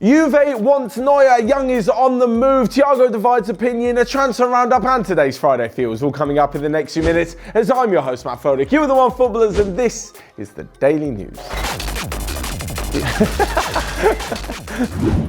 Juve wants Neuer, Young is on the move, Thiago divides opinion, a transfer roundup and today's Friday Feels all coming up in the next few minutes as I'm your host Matt Fodick. You are the Onefootballers and this is the Daily News.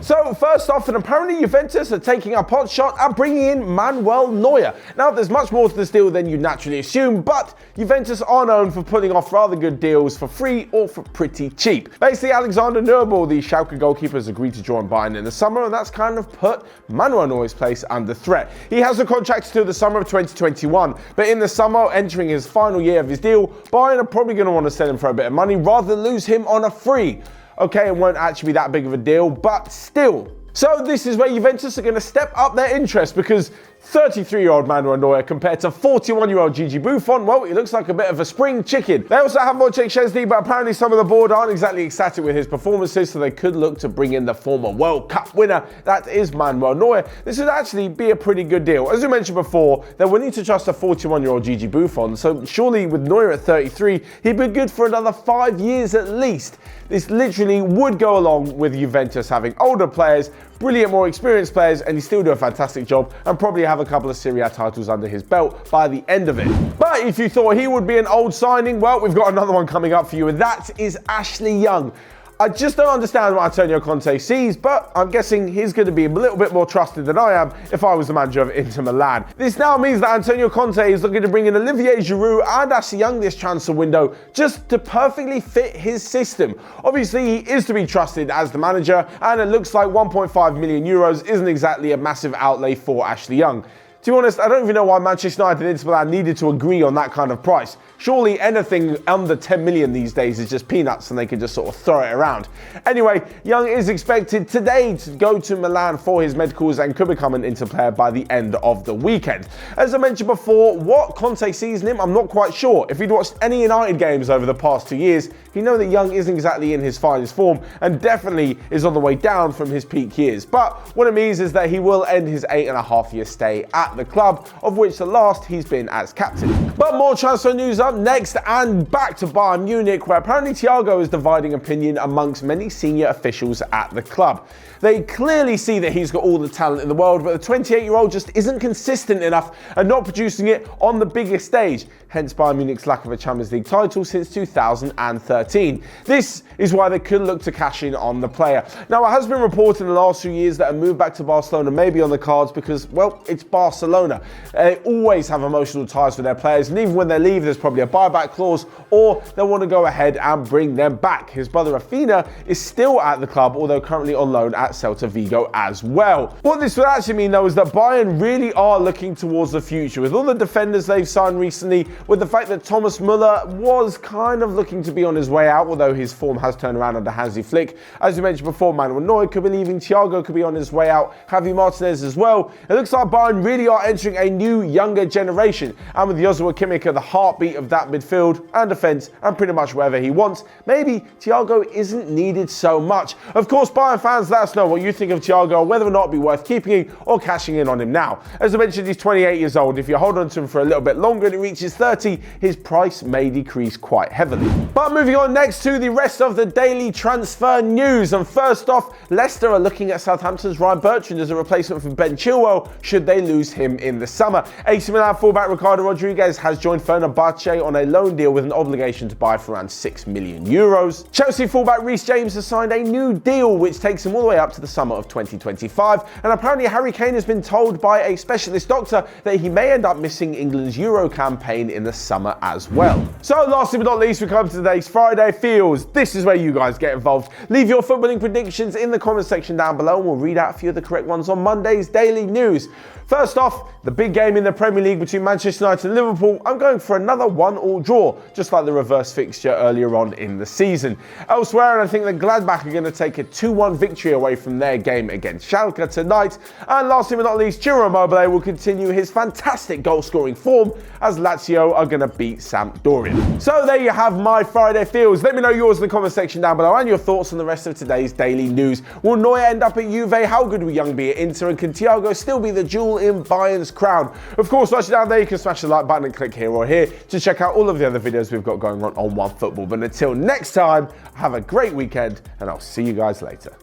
So first off, and apparently Juventus are taking a pot shot at bringing in Manuel Neuer. Now there's much more to this deal than you naturally assume, but Juventus are known for putting off rather good deals for free or for pretty cheap. Basically, Alexander Neuer, the Schalke goalkeeper, has agreed to join Bayern in the summer, and that's kind of put Manuel Neuer's place under threat. He has a contract until the summer of 2021, but in the summer, entering his final year of his deal, Bayern are probably going to want to sell him for a bit of money rather than lose him on a free. Okay, it won't actually be that big of a deal, but still. So this is where Juventus are going to step up their interest because 33-year-old Manuel Neuer compared to 41-year-old Gigi Buffon, well, he looks like a bit of a spring chicken. They also have Wojciech Szczesny, but apparently some of the board aren't exactly ecstatic with his performances, so they could look to bring in the former World Cup winner, that is Manuel Neuer. This would actually be a pretty good deal. As we mentioned before, they're willing to trust a 41-year-old Gigi Buffon, so surely with Neuer at 33, he'd be good for another 5 years at least. This literally would go along with Juventus having older players, brilliant, more experienced players, and he still do a fantastic job and probably have a couple of Serie A titles under his belt by the end of it. But if you thought he would be an old signing, well, we've got another one coming up for you, and that is Ashley Young. I just don't understand what Antonio Conte sees, but I'm guessing he's going to be a little bit more trusted than I am if I was the manager of Inter Milan. This now means that Antonio Conte is looking to bring in Olivier Giroud and Ashley Young this transfer window just to perfectly fit his system. Obviously, he is to be trusted as the manager, and it looks like 1.5 million euros isn't exactly a massive outlay for Ashley Young. To be honest, I don't even know why Manchester United and Inter Milan needed to agree on that kind of price. Surely anything under 10 million these days is just peanuts and they can just sort of throw it around. Anyway, Young is expected today to go to Milan for his medicals and could become an Inter player by the end of the weekend. As I mentioned before, what Conte sees in him, I'm not quite sure. If he'd watched any United games over the past 2 years, he'd know that Young isn't exactly in his finest form and definitely is on the way down from his peak years. But what it means is that he will end his 8.5-year stay at the club, of which the last he's been as captain. But more transfer news up next, and back to Bayern Munich, where apparently Thiago is dividing opinion amongst many senior officials at the club. They clearly see that he's got all the talent in the world, but the 28-year-old just isn't consistent enough and not producing it on the biggest stage. Hence Bayern Munich's lack of a Champions League title since 2013. This is why they could look to cash in on the player. Now, it has been reported in the last few years that a move back to Barcelona may be on the cards because, well, it's Barcelona. They always have emotional ties with their players, and even when they leave, there's probably a buyback clause, or they'll want to go ahead and bring them back. His brother Rafinha is still at the club, although currently on loan at Celta Vigo as well. What this would actually mean, though, is that Bayern really are looking towards the future. With all the defenders they've signed recently, with the fact that Thomas Müller was kind of looking to be on his way out, although his form has turned around under Hansi Flick. As we mentioned before, Manuel Neuer could be leaving, Thiago could be on his way out, Javi Martinez as well. It looks like Bayern really are entering a new, younger generation, and with Joshua Kimmich at the heartbeat of that midfield and defence and pretty much wherever he wants, maybe Thiago isn't needed so much. Of course, Bayern fans, let us know what you think of Thiago, whether or not it'd be worth keeping him or cashing in on him now. As I mentioned, he's 28 years old. If you hold on to him for a little bit longer and he reaches 30, his price may decrease quite heavily. But moving on next to the rest of the daily transfer news, and first off, Leicester are looking at Southampton's Ryan Bertrand as a replacement for Ben Chilwell should they lose him in the summer. AC Milan fullback Ricardo Rodriguez has joined Fenerbahce on a loan deal with an obligation to buy for around 6 million euros. Chelsea fullback Reece James has signed a new deal which takes him all the way up to the summer of 2025, and apparently Harry Kane has been told by a specialist doctor that he may end up missing England's Euro campaign in the summer as well. So lastly but not least, we come to today's Friday Feels. This is where you guys get involved. Leave your footballing predictions in the comment section down below and we'll read out a few of the correct ones on Monday's Daily News. First off, the big game in the Premier League between Manchester United and Liverpool. I'm going for another 1-1 draw, just like the reverse fixture earlier on in the season. Elsewhere, and I think the Gladbach are going to take a 2-1 victory away from their game against Schalke tonight. And lastly but not least, Ciro Immobile will continue his fantastic goal-scoring form as Lazio are going to beat Sampdoria. So there you have my Friday Feels. Let me know yours in the comment section down below and your thoughts on the rest of today's daily news. Will Neuer end up at Juve? How good will Young be at Inter? And can Thiago still be the jewel in Bayern's crown? Of course, once you're down there, you can smash the like button and click here or here to check out all of the other videos we've got going on Onefootball. But until next time, have a great weekend and I'll see you guys later.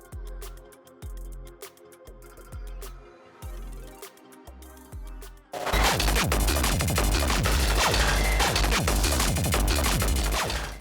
Bye.